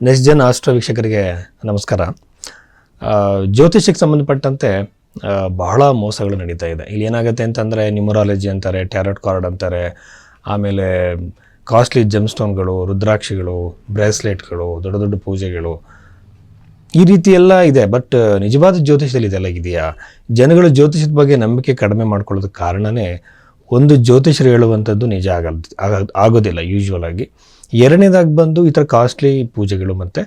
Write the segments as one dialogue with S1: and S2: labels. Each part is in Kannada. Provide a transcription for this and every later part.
S1: ನೆಕ್ಸ್ಟ್ ಜನ್ ಆಸ್ಟ್ರೋ ವೀಕ್ಷಕರಿಗೆ ನಮಸ್ಕಾರ. ಜ್ಯೋತಿಷಕ್ಕೆ ಸಂಬಂಧಪಟ್ಟಂತೆ ಬಹಳ ಮೋಸಗಳು ನಡೀತಾ ಇದೆ. ಇಲ್ಲಿ ಏನಾಗುತ್ತೆ ಅಂತಂದರೆ ನ್ಯೂಮರಾಲಜಿ ಅಂತಾರೆ, ಟ್ಯಾರೋಟ್ ಕಾರ್ಡ್ ಅಂತಾರೆ, ಆಮೇಲೆ ಕಾಸ್ಟ್ಲಿ ಜೆಮ್ಸ್ಟೋನ್ಗಳು, ರುದ್ರಾಕ್ಷಿಗಳು, ಬ್ರೇಸ್ಲೆಟ್ಗಳು, ದೊಡ್ಡ ದೊಡ್ಡ ಪೂಜೆಗಳು, ಈ ರೀತಿ ಎಲ್ಲ ಇದೆ. ಬಟ್ ನಿಜವಾದ ಜ್ಯೋತಿಷದಲ್ಲಿ ಇದೆಲ್ಲ ಇದೆಯಾ? ಜನಗಳು ಜ್ಯೋತಿಷದ ಬಗ್ಗೆ ನಂಬಿಕೆ ಕಡಿಮೆ ಮಾಡ್ಕೊಳ್ಳೋದಕ್ಕೆ ಕಾರಣವೇ ಒಂದು ಜ್ಯೋತಿಷರು ಹೇಳುವಂಥದ್ದು ನಿಜ ಆಗೋದಿಲ್ಲ ಯೂಶ್ವಲ್ ಆಗಿ. ಎರಡನೇದಾಗಿ ಬಂದು ಈ ಥರ ಕಾಸ್ಟ್ಲಿ ಪೂಜೆಗಳು ಮತ್ತು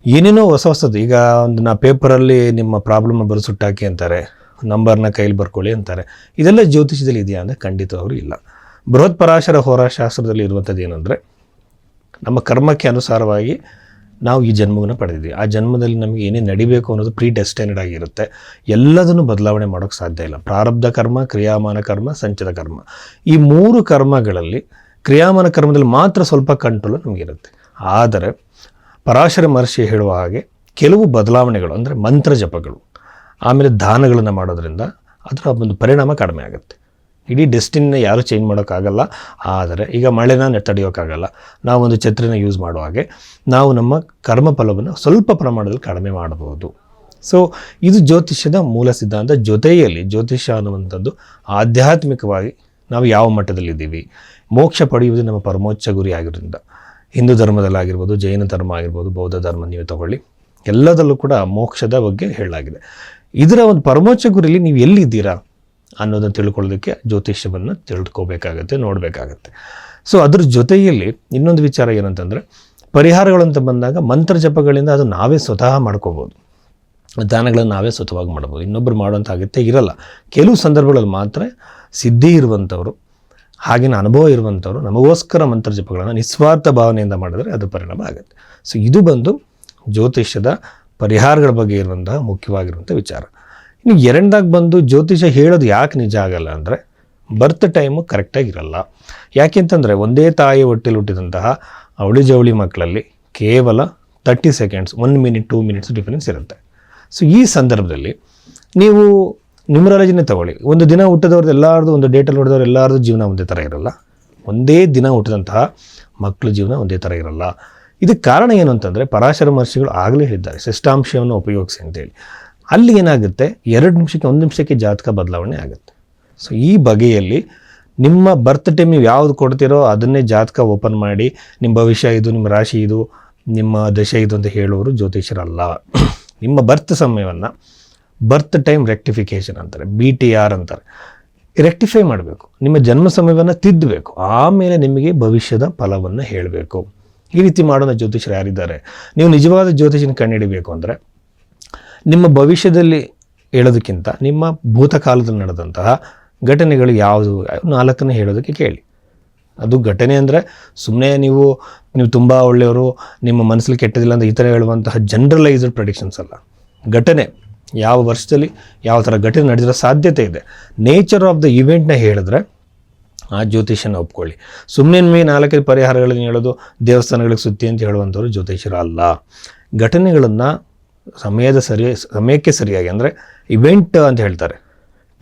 S1: ಏನೇನೋ ಹೊಸದು. ಈಗ ಒಂದು ಪೇಪರಲ್ಲಿ ನಿಮ್ಮ ಪ್ರಾಬ್ಲಮ್ನ ಬರೆಸುಟ್ಟಾಕಿ ಅಂತಾರೆ, ನಂಬರ್ನ ಕೈಲಿ ಬರ್ಕೊಳ್ಳಿ ಅಂತಾರೆ. ಇದೆಲ್ಲ ಜ್ಯೋತಿಷದಲ್ಲಿ ಇದೆಯಾ ಅಂದರೆ ಖಂಡಿತವಾಗ್ಲೂ ಇಲ್ಲ. ಬೃಹತ್ ಪರಾಶರ ಹೋರಾಶಾಸ್ತ್ರದಲ್ಲಿ ಇರುವಂಥದ್ದು ಏನಂದರೆ, ನಮ್ಮ ಕರ್ಮಕ್ಕೆ ಅನುಸಾರವಾಗಿ ನಾವು ಈ ಜನ್ಮವನ್ನು ಪಡೆದಿದ್ದೀವಿ. ಆ ಜನ್ಮದಲ್ಲಿ ನಮಗೆ ಏನೇ ನಡಿಬೇಕು ಅನ್ನೋದು ಪ್ರೀ ಡೆಸ್ಟೈನ್ಡ್ ಆಗಿರುತ್ತೆ. ಎಲ್ಲದನ್ನು ಬದಲಾವಣೆ ಮಾಡೋಕ್ಕೆ ಸಾಧ್ಯ ಇಲ್ಲ. ಪ್ರಾರಬ್ಧ ಕರ್ಮ, ಕ್ರಿಯಾಮಾನ ಕರ್ಮ, ಸಂಚಿತ ಕರ್ಮ, ಈ ಮೂರು ಕರ್ಮಗಳಲ್ಲಿ ಕ್ರಿಯಾಮಾನ ಕರ್ಮದಲ್ಲಿ ಮಾತ್ರ ಸ್ವಲ್ಪ ಕಂಟ್ರೋಲ್ ನಮಗಿರುತ್ತೆ. ಆದರೆ ಪರಾಶರ ಮಹರ್ಷಿ ಹೇಳುವ ಹಾಗೆ ಕೆಲವು ಬದಲಾವಣೆಗಳು ಅಂದರೆ ಮಂತ್ರ ಜಪಗಳು, ಆಮೇಲೆ ದಾನಗಳನ್ನು ಮಾಡೋದ್ರಿಂದ ಅದರ ಒಂದು ಪರಿಣಾಮ ಕಡಿಮೆ ಆಗುತ್ತೆ. ಇಡೀ ಡೆಸ್ಟಿನಿನ ಯಾರೂ ಚೇಂಜ್ ಮಾಡೋಕ್ಕಾಗಲ್ಲ. ಆದರೆ ಈಗ ಮಳೆನ ತಡೆಯೋಕ್ಕಾಗಲ್ಲ. ನಾವೊಂದು ಛತ್ರಿನ ಯೂಸ್ ಮಾಡೋ ಹಾಗೆ ನಾವು ನಮ್ಮ ಕರ್ಮಫಲವನ್ನು ಸ್ವಲ್ಪ ಪ್ರಮಾಣದಲ್ಲಿ ಕಡಿಮೆ ಮಾಡಬಹುದು. ಸೊ ಇದು ಜ್ಯೋತಿಷ್ಯದ ಮೂಲ ಸಿದ್ಧಾಂತ. ಜೊತೆಯಲ್ಲಿ ಜ್ಯೋತಿಷ್ಯ ಅನ್ನುವಂಥದ್ದು ಆಧ್ಯಾತ್ಮಿಕವಾಗಿ ನಾವು ಯಾವ ಮಟ್ಟದಲ್ಲಿದ್ದೀವಿ, ಮೋಕ್ಷ ಪಡೆಯುವುದು ನಮ್ಮ ಪರಮೋಚ್ಚ ಗುರಿ ಆಗಿರೋದ್ರಿಂದ ಹಿಂದೂ ಧರ್ಮದಲ್ಲಾಗಿರ್ಬೋದು, ಜೈನ ಧರ್ಮ ಆಗಿರ್ಬೋದು, ಬೌದ್ಧ ಧರ್ಮ ನೀವು ತಗೊಳ್ಳಿ, ಎಲ್ಲದಲ್ಲೂ ಕೂಡ ಮೋಕ್ಷದ ಬಗ್ಗೆ ಹೇಳಲಾಗಿದೆ. ಇದರ ಒಂದು ಪರಮೋಚ್ಚ ಗುರಿಯಲ್ಲಿ ನೀವು ಎಲ್ಲಿದ್ದೀರಾ ಅನ್ನೋದನ್ನು ತಿಳ್ಕೊಳ್ಳೋದಕ್ಕೆ ಜ್ಯೋತಿಷ್ಯವನ್ನು ತಿಳ್ಕೊಬೇಕಾಗತ್ತೆ, ನೋಡಬೇಕಾಗತ್ತೆ. ಸೊ ಅದ್ರ ಜೊತೆಯಲ್ಲಿ ಇನ್ನೊಂದು ವಿಚಾರ ಏನಂತಂದರೆ, ಪರಿಹಾರಗಳಂತ ಬಂದಾಗ ಮಂತ್ರ ಜಪಗಳಿಂದ ಅದು ನಾವೇ ಸ್ವತಃ ಮಾಡ್ಕೋಬೋದು. ದಾನಗಳನ್ನು ನಾವೇ ಸ್ವತಃವಾಗಿ ಮಾಡ್ಬೋದು. ಇನ್ನೊಬ್ಬರು ಮಾಡುವಂಥ ಅಗತ್ಯ ಇರಲ್ಲ. ಕೆಲವು ಸಂದರ್ಭಗಳಲ್ಲಿ ಮಾತ್ರ ಸಿದ್ಧಿ ಇರುವಂಥವ್ರು, ಹಾಗೆಯೇ ಅನುಭವ ಇರುವಂಥವ್ರು ನಮಗೋಸ್ಕರ ಮಂತ್ರ ಜಪಗಳನ್ನು ನಿಸ್ವಾರ್ಥ ಭಾವನೆಯಿಂದ ಮಾಡಿದ್ರೆ ಅದು ಪರಿಣಾಮ ಆಗುತ್ತೆ. ಸೊ ಇದು ಬಂದು ಜ್ಯೋತಿಷ್ಯದ ಪರಿಹಾರಗಳ ಬಗ್ಗೆ ಇರುವಂತಹ ಮುಖ್ಯವಾಗಿರುವಂಥ ವಿಚಾರ. ಇನ್ನು ಎರಡನೇದಾಗಿ ಬಂದು ಜ್ಯೋತಿಷ ಹೇಳೋದು ಯಾಕೆ ನಿಜ ಆಗಲ್ಲ ಅಂದರೆ, ಬರ್ತ್ ಟೈಮು ಕರೆಕ್ಟಾಗಿರಲ್ಲ. ಯಾಕೆಂತಂದರೆ ಒಂದೇ ತಾಯಿ ಹೊಟ್ಟೆಲಿ ಹುಟ್ಟಿದಂತಹ ಅವಳಿ ಜವಳಿ ಮಕ್ಕಳಲ್ಲಿ ಕೇವಲ 30 ಸೆಕೆಂಡ್ಸ್, 1 ಮಿನಿಟ್ 2 ಮಿನಿಟ್ಸ್ ಡಿಫರೆನ್ಸ್ ಇರುತ್ತೆ. ಸೊ ಈ ಸಂದರ್ಭದಲ್ಲಿ ನೀವು ನ್ಯೂಮರಾಲಜಿನೇ ತಗೊಳ್ಳಿ. ಒಂದು ದಿನ ಹುಟ್ಟಿದವ್ರದ್ದು ಎಲ್ಲರದು, ಒಂದು ಡೇಟಲ್ಲಿ ಹುಟ್ಟಿದವ್ರು ಎಲ್ಲರದು ಜೀವನ ಒಂದೇ ಥರ ಇರಲ್ಲ. ಒಂದೇ ದಿನ ಹುಟ್ಟಿದಂತಹ ಮಕ್ಕಳ ಜೀವನ ಒಂದೇ ಥರ ಇರಲ್ಲ. ಇದಕ್ಕೆ ಕಾರಣ ಏನು ಅಂತಂದರೆ, ಪರಾಶರ ಮಹರ್ಷಿಗಳು ಆಗಲೇ ಹೇಳಿದ್ದಾರೆ ಷಷ್ಠಾಂಶವನ್ನು ಉಪಯೋಗಿಸಿ ಅಂತೇಳಿ. ಅಲ್ಲಿ ಏನಾಗುತ್ತೆ, 2 ನಿಮಿಷಕ್ಕೆ 1 ನಿಮಿಷಕ್ಕೆ ಜಾತಕ ಬದಲಾವಣೆ ಆಗುತ್ತೆ. ಸೊ ಈ ಬಗೆಯಲ್ಲಿ ನಿಮ್ಮ ಬರ್ತ್ ಟೈಮ್ ನೀವು ಯಾವುದು ಕೊಡ್ತೀರೋ ಅದನ್ನೇ ಜಾತಕ ಓಪನ್ ಮಾಡಿ ನಿಮ್ಮ ಭವಿಷ್ಯ ಇದು, ನಿಮ್ಮ ರಾಶಿ ಇದು, ನಿಮ್ಮ ದಶೆ ಇದು ಅಂತ ಹೇಳೋರು ಜ್ಯೋತಿಷರಲ್ಲ. ನಿಮ್ಮ ಬರ್ತ್ ಸಮಯವನ್ನು ಬರ್ತ್ ಟೈಮ್ ರೆಕ್ಟಿಫಿಕೇಷನ್ ಅಂತಾರೆ, BTR ಅಂತಾರೆ. ರೆಕ್ಟಿಫೈ ಮಾಡಬೇಕು, ನಿಮ್ಮ ಜನ್ಮ ಸಮಯವನ್ನು ತಿದ್ದಬೇಕು, ಆಮೇಲೆ ನಿಮಗೆ ಭವಿಷ್ಯದ ಫಲವನ್ನು ಹೇಳಬೇಕು. ಈ ರೀತಿ ಮಾಡೋಣ ಜ್ಯೋತಿಷರು ಯಾರಿದ್ದಾರೆ. ನೀವು ನಿಜವಾದ ಜ್ಯೋತಿಷನ ಕಂಡುಹಿಡಬೇಕು ಅಂದರೆ, ನಿಮ್ಮ ಭವಿಷ್ಯದಲ್ಲಿ ಹೇಳೋದಕ್ಕಿಂತ ನಿಮ್ಮ ಭೂತಕಾಲದಲ್ಲಿ ನಡೆದಂತಹ ಘಟನೆಗಳು ಯಾವುದು 4 ಹೇಳೋದಕ್ಕೆ ಕೇಳಿ. ಅದು ಘಟನೆ ಅಂದರೆ ಸುಮ್ಮನೆ ನೀವು ತುಂಬ ಒಳ್ಳೆಯವರು, ನಿಮ್ಮ ಮನಸ್ಸಲ್ಲಿ ಕೆಟ್ಟದಿಲ್ಲ ಅಂತ ಈ ಥರ ಹೇಳುವಂತಹ ಜನರಲೈಸ್ಡ್ ಪ್ರೆಡಿಕ್ಷನ್ಸ್ ಅಲ್ಲ. ಘಟನೆ ಯಾವ ವರ್ಷದಲ್ಲಿ ಯಾವ ಥರ ಘಟನೆ ನಡೆದಿರೋ ಸಾಧ್ಯತೆ ಇದೆ, ನೇಚರ್ ಆಫ್ ದ ಇವೆಂಟ್ನ ಹೇಳಿದ್ರೆ ಆ ಜ್ಯೋತಿಷನ ಒಪ್ಕೊಳ್ಳಿ. ಸುಮ್ಮನೆ 4 ಪರಿಹಾರಗಳನ್ನು ಹೇಳೋದು, ದೇವಸ್ಥಾನಗಳಿಗೆ ಸುತ್ತಿ ಅಂತ ಹೇಳುವಂಥವ್ರು ಜ್ಯೋತಿಷರು ಅಲ್ಲ. ಘಟನೆಗಳನ್ನು ಸಮಯಕ್ಕೆ ಸರಿಯಾಗಿ, ಅಂದರೆ ಇವೆಂಟ್ ಅಂತ ಹೇಳ್ತಾರೆ,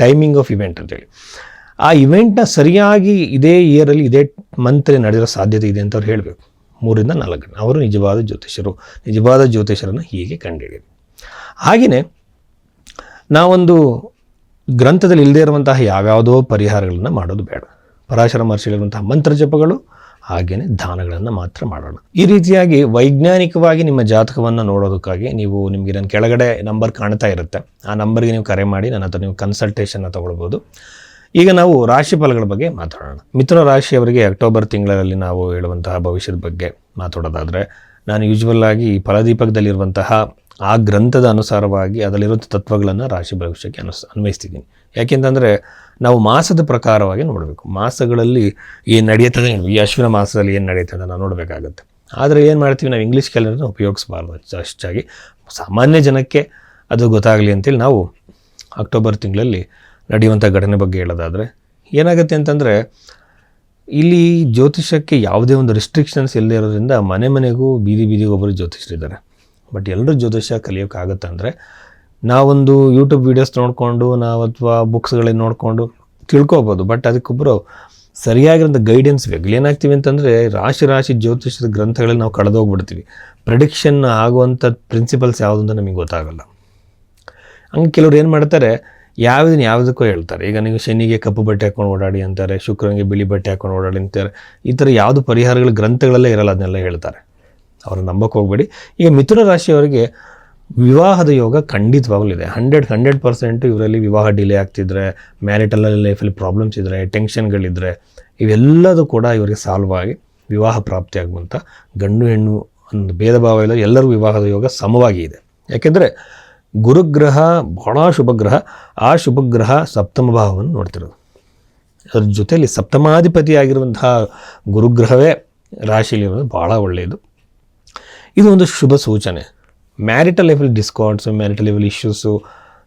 S1: ಟೈಮಿಂಗ್ ಆಫ್ ಇವೆಂಟ್ ಅಂತೇಳಿ, ಆ ಇವೆಂಟ್ನ ಸರಿಯಾಗಿ ಇದೇ ಇಯರಲ್ಲಿ ಇದೇ ಮಂತಲ್ಲಿ ನಡೆದಿರೋ ಸಾಧ್ಯತೆ ಇದೆ ಅಂತ ಅವ್ರು ಹೇಳಬೇಕು. 3 ರಿಂದ 4 ಗಂಟೆ ಅವರು ನಿಜವಾದ ಜ್ಯೋತಿಷರು. ನಿಜವಾದ ಜ್ಯೋತಿಷರನ್ನು ಹೀಗೆ ಕಂಡುಹಿಡಿಯಿರಿ. ಹಾಗೆಯೇ ನಾವೊಂದು ಗ್ರಂಥದಲ್ಲಿ ಇಲ್ಲದೇ ಇರುವಂತಹ ಯಾವ್ಯಾವುದೋ ಪರಿಹಾರಗಳನ್ನು ಮಾಡೋದು ಬೇಡ. ಪರಾಶರ ಮಹರ್ಷಿಗಳಿರುವಂತಹ ಮಂತ್ರ ಜಪಗಳು ಹಾಗೆಯೇ ದಾನಗಳನ್ನು ಮಾತ್ರ ಮಾಡೋಣ. ಈ ರೀತಿಯಾಗಿ ವೈಜ್ಞಾನಿಕವಾಗಿ ನಿಮ್ಮ ಜಾತಕವನ್ನು ನೋಡೋದಕ್ಕಾಗಿ ನಿಮಗೆ ನನ್ನ ಕೆಳಗಡೆ ನಂಬರ್ ಕಾಣ್ತಾ ಇರುತ್ತೆ, ಆ ನಂಬರ್ಗೆ ನೀವು ಕರೆ ಮಾಡಿ ನನ್ನ ಹತ್ರ ನೀವು ಕನ್ಸಲ್ಟೇಷನ್ನ ತೊಗೊಳ್ಬೋದು. ಈಗ ನಾವು ರಾಶಿ ಫಲಗಳ ಬಗ್ಗೆ ಮಾತಾಡೋಣ. ಮಿಥುನ ರಾಶಿಯವರಿಗೆ ಅಕ್ಟೋಬರ್ ತಿಂಗಳಲ್ಲಿ ನಾವು ಹೇಳುವಂತಹ ಭವಿಷ್ಯದ ಬಗ್ಗೆ ಮಾತಾಡೋದಾದರೆ, ನಾನು ಯೂಶ್ವಲ್ ಆಗಿ ಈ ಫಲದೀಪಕದಲ್ಲಿರುವಂತಹ ಆ ಗ್ರಂಥದ ಅನುಸಾರವಾಗಿ ಅದರಲ್ಲಿರುವಂಥ ತತ್ವಗಳನ್ನು ರಾಶಿ ಭವಿಷ್ಯಕ್ಕೆ ಅನ್ವಯಿಸ್ತಿದ್ದೀನಿ. ಯಾಕೆಂತಂದರೆ ನಾವು ಮಾಸದ ಪ್ರಕಾರವಾಗಿ ನೋಡಬೇಕು. ಮಾಸಗಳಲ್ಲಿ ಏನು ನಡೆಯುತ್ತದೆ, ಈ ಅಶ್ವಿನ ಮಾಸದಲ್ಲಿ ಏನು ನಡೆಯುತ್ತದೆ ನಾವು ನೋಡಬೇಕಾಗುತ್ತೆ. ಆದರೆ ಏನು ಮಾಡ್ತೀವಿ, ನಾವು ಇಂಗ್ಲೀಷ್ ಕ್ಯಾಲೆಂಡರ್ನ ಉಪಯೋಗಿಸಬಾರ್ದು. ಅಷ್ಟಾಗಿ ಸಾಮಾನ್ಯ ಜನಕ್ಕೆ ಅದು ಗೊತ್ತಾಗಲಿ ಅಂತೇಳಿ ನಾವು ಅಕ್ಟೋಬರ್ ತಿಂಗಳಲ್ಲಿ ನಡೆಯುವಂಥ ಘಟನೆ ಬಗ್ಗೆ ಹೇಳೋದಾದರೆ ಏನಾಗುತ್ತೆ ಅಂತಂದರೆ, ಇಲ್ಲಿ ಜ್ಯೋತಿಷಕ್ಕೆ ಯಾವುದೇ ಒಂದು ರಿಸ್ಟ್ರಿಕ್ಷನ್ಸ್ ಇಲ್ಲದೆ ಇರೋದ್ರಿಂದ ಮನೆಗೂ ಬೀದಿಗೆ ಒಬ್ಬರು ಜ್ಯೋತಿಷರಿದ್ದಾರೆ. ಬಟ್ ಎಲ್ಲರೂ ಜ್ಯೋತಿಷ ಕಲಿಯೋಕ್ಕಾಗತ್ತೆ ಅಂದರೆ, ನಾವೊಂದು ಯೂಟ್ಯೂಬ್ ವೀಡಿಯೋಸ್ ನೋಡಿಕೊಂಡು ಅಥವಾ ಬುಕ್ಸ್ಗಳನ್ನ ನೋಡಿಕೊಂಡು ತಿಳ್ಕೊಬೋದು. ಬಟ್ ಅದಕ್ಕೊಬ್ಬರು ಸರಿಯಾಗಿರೋಂಥ ಗೈಡೆನ್ಸ್ ಬೇಕು. ಏನಾಗ್ತೀವಿ ಅಂತಂದರೆ ರಾಶಿ ಜ್ಯೋತಿಷದ ಗ್ರಂಥಗಳಲ್ಲಿ ನಾವು ಕಳೆದೋಗ್ಬಿಡ್ತೀವಿ. ಪ್ರಿಡಿಕ್ಷನ್ ಆಗುವಂಥ ಪ್ರಿನ್ಸಿಪಲ್ಸ್ ಯಾವುದು ಅಂತ ನಮಗೆ ಗೊತ್ತಾಗಲ್ಲ. ಹಂಗೆ ಕೆಲವ್ರು ಏನು ಮಾಡ್ತಾರೆ, ಯಾವುದಕ್ಕೂ ಹೇಳ್ತಾರೆ. ಈಗ ನೀವು ಶನಿಗೆ ಕಪ್ಪು ಬಟ್ಟೆ ಹಾಕೊಂಡು ಓಡಾಡಿ ಅಂತಾರೆ, ಶುಕ್ರನಿಗೆ ಬಿಳಿ ಬಟ್ಟೆ ಹಾಕೊಂಡು ಓಡಾಡಿ ಅಂತಾರೆ. ಈ ಥರ ಯಾವುದು ಪರಿಹಾರಗಳು ಗ್ರಂಥಗಳಲ್ಲೇ ಇರಲ್ಲ, ಅದನ್ನೆಲ್ಲ ಹೇಳ್ತಾರೆ. ಅವ್ರನ್ನ ನಂಬಕ್ಕೆ ಹೋಗಬೇಡಿ. ಈಗ ಮಿಥುನ ರಾಶಿಯವರಿಗೆ ವಿವಾಹದ ಯೋಗ ಖಂಡಿತವಾಗಲೂ ಇದೆ. 100% ಇವರಲ್ಲಿ ವಿವಾಹ ಡಿಲೇ ಆಗ್ತಿದ್ರೆ, ಮ್ಯಾರಿಟಲ್ ಲೈಫಲ್ಲಿ ಪ್ರಾಬ್ಲಮ್ಸ್ ಇದ್ದರೆ, ಟೆನ್ಷನ್ಗಳಿದ್ದರೆ, ಇವೆಲ್ಲದೂ ಕೂಡ ಇವರಿಗೆ ಸಾಲ್ವ್ ಆಗಿ ವಿವಾಹ ಪ್ರಾಪ್ತಿ ಆಗುವಂಥ, ಗಂಡು ಹೆಣ್ಣು ಒಂದು ಭೇದ ಭಾವ ಇಲ್ಲ, ಎಲ್ಲರಿಗೂ ವಿವಾಹದ ಯೋಗ ಸಮವಾಗಿ ಇದೆ. ಯಾಕೆಂದರೆ ಗುರುಗ್ರಹ ಬಹಳ ಶುಭಗ್ರಹ. ಆ ಶುಭಗ್ರಹ ಸಪ್ತಮ ಭಾವವನ್ನು ನೋಡ್ತಿರೋದು. ಅದ್ರ ಜೊತೆಯಲ್ಲಿ ಸಪ್ತಮಾಧಿಪತಿ ಆಗಿರುವಂತಹ ಗುರುಗ್ರಹವೇ ರಾಶಿಯಲ್ಲಿರೋದು ಭಾಳ ಒಳ್ಳೆಯದು. ಇದು ಒಂದು ಶುಭ ಸೂಚನೆ. ಮ್ಯಾರಿಟಲ್ ಲೈಫಲ್ಲಿ ಡಿಸ್ಕಾರ್ಡ್ಸು, ಮ್ಯಾರಿಟಲ್ ಲೈಫಲ್ಲಿ ಇಶ್ಯೂಸು,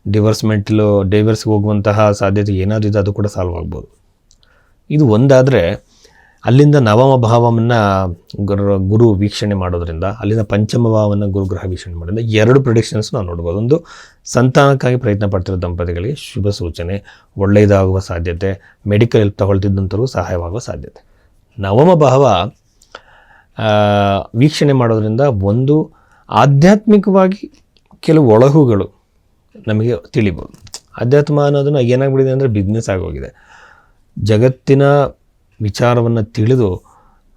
S1: ಡೈವರ್ಸ್ಗೆ ಹೋಗುವಂತಹ ಸಾಧ್ಯತೆ ಏನಾದರೂ ಇದೆ, ಅದು ಕೂಡ ಸಾಲ್ವ್ ಆಗ್ಬೋದು. ಇದು ಒಂದಾದರೆ ಅಲ್ಲಿಂದ ನವಮ ಭಾವವನ್ನು ಗುರು ವೀಕ್ಷಣೆ ಮಾಡೋದ್ರಿಂದ, ಅಲ್ಲಿಂದ ಪಂಚಮ ಭಾವವನ್ನು ಗುರುಗ್ರಹ ವೀಕ್ಷಣೆ ಮಾಡೋದ್ರಿಂದ 2 ಪ್ರಿಡಿಕ್ಷನ್ಸ್ ನಾವು ನೋಡ್ಬೋದು. ಒಂದು ಸಂತಾನಕ್ಕಾಗಿ ಪ್ರಯತ್ನ ಪಡ್ತಿರೋ ದಂಪತಿಗಳಿಗೆ ಶುಭ ಸೂಚನೆ, ಒಳ್ಳೆಯದಾಗುವ ಸಾಧ್ಯತೆ, ಮೆಡಿಕಲ್ ಹೆಲ್ಪ್ ತಗೊಳ್ತಿದ್ದಂಥವ್ರಿಗೂ ಸಹಾಯವಾಗುವ ಸಾಧ್ಯತೆ. ನವಮ ಭಾವ ವೀಕ್ಷಣೆ ಮಾಡೋದ್ರಿಂದ ಒಂದು ಆಧ್ಯಾತ್ಮಿಕವಾಗಿ ಕೆಲವು ಒಳಹುಗಳು ನಮಗೆ ತಿಳಿಬೋದು. ಅಧ್ಯಾತ್ಮ ಅನ್ನೋದನ್ನು ಏನಾಗ್ಬಿಟ್ಟಿದೆ ಅಂದರೆ ಬಿಸ್ನೆಸ್ ಆಗೋಗಿದೆ. ಜಗತ್ತಿನ ವಿಚಾರವನ್ನು ತಿಳಿದು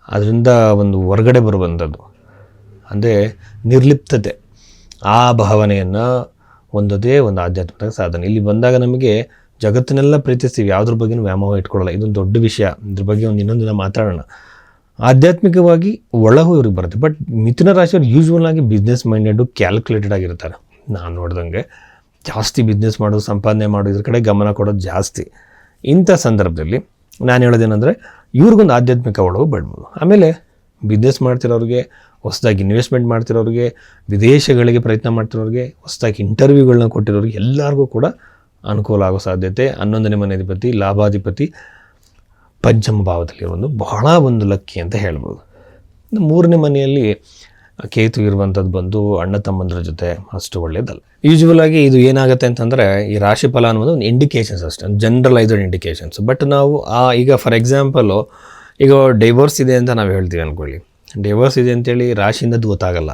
S1: ಅದರಿಂದ ಒಂದು ಹೊರಗಡೆ ಬರುವಂಥದ್ದು, ಅಂದರೆ ನಿರ್ಲಿಪ್ತತೆ, ಆ ಭಾವನೆಯನ್ನು ಹೊಂದೋದೇ ಒಂದು ಆಧ್ಯಾತ್ಮಿಕ ಸಾಧನೆ. ಇಲ್ಲಿ ಬಂದಾಗ ನಮಗೆ ಜಗತ್ತನ್ನೆಲ್ಲ ಪ್ರೀತಿಸ್ತೀವಿ, ಯಾವುದ್ರ ಬಗ್ಗೆನೂ ವ್ಯಾಮೋಹ ಇಟ್ಕೊಳ್ಳಲ್ಲ. ಇದೊಂದು ದೊಡ್ಡ ವಿಷಯ, ಇದ್ರ ಬಗ್ಗೆ ಇನ್ನೊಂದು ದಿನ ಮಾತಾಡೋಣ. ಆಧ್ಯಾತ್ಮಿಕವಾಗಿ ಒಳಹು ಇವ್ರಿಗೆ ಬರುತ್ತೆ. ಬಟ್ ಮಿಥುನ ರಾಶಿಯವ್ರು ಯೂಶ್ವಲ್ ಆಗಿ ಬಿಸ್ನೆಸ್ ಮೈಂಡೆಡು, ಕ್ಯಾಲ್ಕುಲೇಟೆಡ್ ಆಗಿರ್ತಾರೆ. ನಾನು ನೋಡ್ದಂಗೆ ಜಾಸ್ತಿ ಬಿಸ್ನೆಸ್ ಮಾಡೋದು, ಸಂಪಾದನೆ ಮಾಡೋದು, ಇದ್ರ ಕಡೆ ಗಮನ ಕೊಡೋದು ಜಾಸ್ತಿ. ಇಂಥ ಸಂದರ್ಭದಲ್ಲಿ ನಾನು ಹೇಳೋದೇನೆಂದರೆ ಇವ್ರಿಗೊಂದು ಆಧ್ಯಾತ್ಮಿಕ ಒಳಗು ಬಿಡ್ಬೋದು. ಆಮೇಲೆ ಬಿಸ್ನೆಸ್ ಮಾಡ್ತಿರೋರಿಗೆ, ಹೊಸದಾಗಿ ಇನ್ವೆಸ್ಟ್ಮೆಂಟ್ ಮಾಡ್ತಿರೋರಿಗೆ, ವಿದೇಶಗಳಿಗೆ ಪ್ರಯತ್ನ ಮಾಡ್ತಿರೋರಿಗೆ, ಹೊಸದಾಗಿ ಇಂಟರ್ವ್ಯೂಗಳನ್ನ ಕೊಟ್ಟಿರೋರಿಗೆ ಎಲ್ಲರಿಗೂ ಕೂಡ ಅನುಕೂಲ ಆಗೋ ಸಾಧ್ಯತೆ. 11ನೇ ಮನೆ ಅಧಿಪತಿ, ಲಾಭಾಧಿಪತಿ ಪಂಚಮ ಭಾವದಲ್ಲಿ ಒಂದು ಬಹಳ ಒಂದು ಲಕ್ಕಿ ಅಂತ ಹೇಳ್ಬೋದು. 3ನೇ ಮನೆಯಲ್ಲಿ ಕೇತು ಇರುವಂಥದ್ದು ಬಂದು ಅಣ್ಣ ತಮ್ಮಂದ್ರ ಜೊತೆ ಅಷ್ಟು ಒಳ್ಳೆಯದಲ್ಲ. ಯೂಶ್ವಲ್ ಆಗಿ ಇದು ಏನಾಗುತ್ತೆ ಅಂತಂದರೆ, ಈ ರಾಶಿ ಫಲ ಅನ್ನೋದು ಒಂದು ಇಂಡಿಕೇಶನ್ಸ್ ಅಷ್ಟೇ, ಜನರಲೈಸ್ಡ್ ಇಂಡಿಕೇಶನ್ಸ್. ಬಟ್ ನಾವು ಈಗ ಫಾರ್ ಎಕ್ಸಾಂಪಲು, ಈಗ ಡೈವೋರ್ಸ್ ಇದೆ ಅಂತ ನಾವು ಹೇಳ್ತೀವಿ ಅಂದ್ಕೊಳ್ಳಿ. ಡೈವೋರ್ಸ್ ಇದೆ ಅಂತೇಳಿ ರಾಶಿಯಿಂದ ಗೊತ್ತಾಗಲ್ಲ.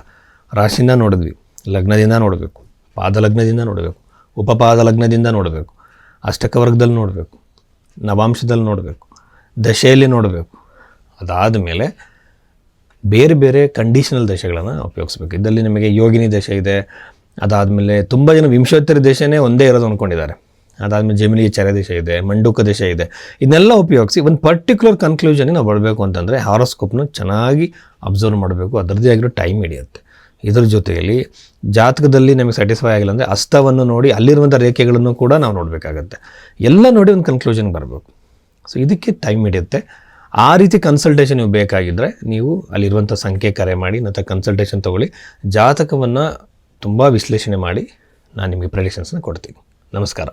S1: ರಾಶಿಯಿಂದ ನೋಡಿದ್ವಿ, ಲಗ್ನದಿಂದ ನೋಡಬೇಕು, ಪಾದ ಲಗ್ನದಿಂದ ನೋಡಬೇಕು, ಉಪಪಾದ ಲಗ್ನದಿಂದ ನೋಡಬೇಕು, ಅಷ್ಟಕ ವರ್ಗದಲ್ಲಿ ನೋಡಬೇಕು, ನವಾಂಶದಲ್ಲಿ ನೋಡಬೇಕು, ದಶೆಯಲ್ಲಿ ನೋಡಬೇಕು. ಅದಾದ ಮೇಲೆ ಬೇರೆ ಬೇರೆ ಕಂಡೀಷನಲ್ ದಶೆಗಳನ್ನು ಉಪಯೋಗಿಸ್ಬೇಕು. ಇದರಲ್ಲಿ ನಿಮಗೆ ಯೋಗಿನಿ ದಶೆ ಇದೆ. ಅದಾದಮೇಲೆ ತುಂಬ ಜನ ವಿಂಶೋತ್ತರಿ ದಶೆನೇ ಒಂದೇ ಇರೋದು ಅಂದ್ಕೊಂಡಿದ್ದಾರೆ. ಅದಾದಮೇಲೆ ಜಮಿನಿ ಚರ ದಶೆ ಇದೆ, ಮಂಡುಕ ದಶೆ ಇದೆ. ಇದನ್ನೆಲ್ಲ ಉಪಯೋಗಿಸಿ ಒಂದು ಪರ್ಟಿಕ್ಯುಲರ್ ಕನ್ಕ್ಲೂಷನ್ಗೆ ನಾವು ಬರಬೇಕು ಅಂತಂದರೆ ಹಾರೋಸ್ಕೋಪ್ನ ಚೆನ್ನಾಗಿ ಅಬ್ಸರ್ವ್ ಮಾಡಬೇಕು. ಅದರದ್ದೇ ಆಗಿರೋ ಟೈಮ್ ಹಿಡಿಯುತ್ತೆ. ಇದರ ಜೊತೆಯಲ್ಲಿ ಜಾತಕದಲ್ಲಿ ನಮಗೆ ಸ್ಯಾಟಿಸ್ಫೈ ಆಗಿಲ್ಲ ಅಂದರೆ ಹಸ್ತವನ್ನು ನೋಡಿ ಅಲ್ಲಿರುವಂಥ ರೇಖೆಗಳನ್ನು ಕೂಡ ನಾವು ನೋಡಬೇಕಾಗತ್ತೆ. ಎಲ್ಲ ನೋಡಿ ಒಂದು ಕನ್ಕ್ಲೂಷನ್ಗೆ ಬರಬೇಕು. ಸೊ ಇದಕ್ಕೆ ಟೈಮ್ ಹಿಡಿಯುತ್ತೆ. ಆ ರೀತಿ ಕನ್ಸಲ್ಟೇಷನ್ ನೀವು ಬೇಕಾಗಿದ್ದರೆ ನೀವು ಅಲ್ಲಿರುವಂಥ ಸಂಖ್ಯೆ ಕರೆ ಮಾಡಿ, ಮತ್ತು ಕನ್ಸಲ್ಟೇಷನ್ ತೊಗೊಳ್ಳಿ. ಜಾತಕವನ್ನು ತುಂಬ ವಿಶ್ಲೇಷಣೆ ಮಾಡಿ ನಾನು ನಿಮಗೆ ಪ್ರೆಡಿಕ್ಷನ್ಸ್ನ ಕೊಡ್ತೀನಿ. ನಮಸ್ಕಾರ.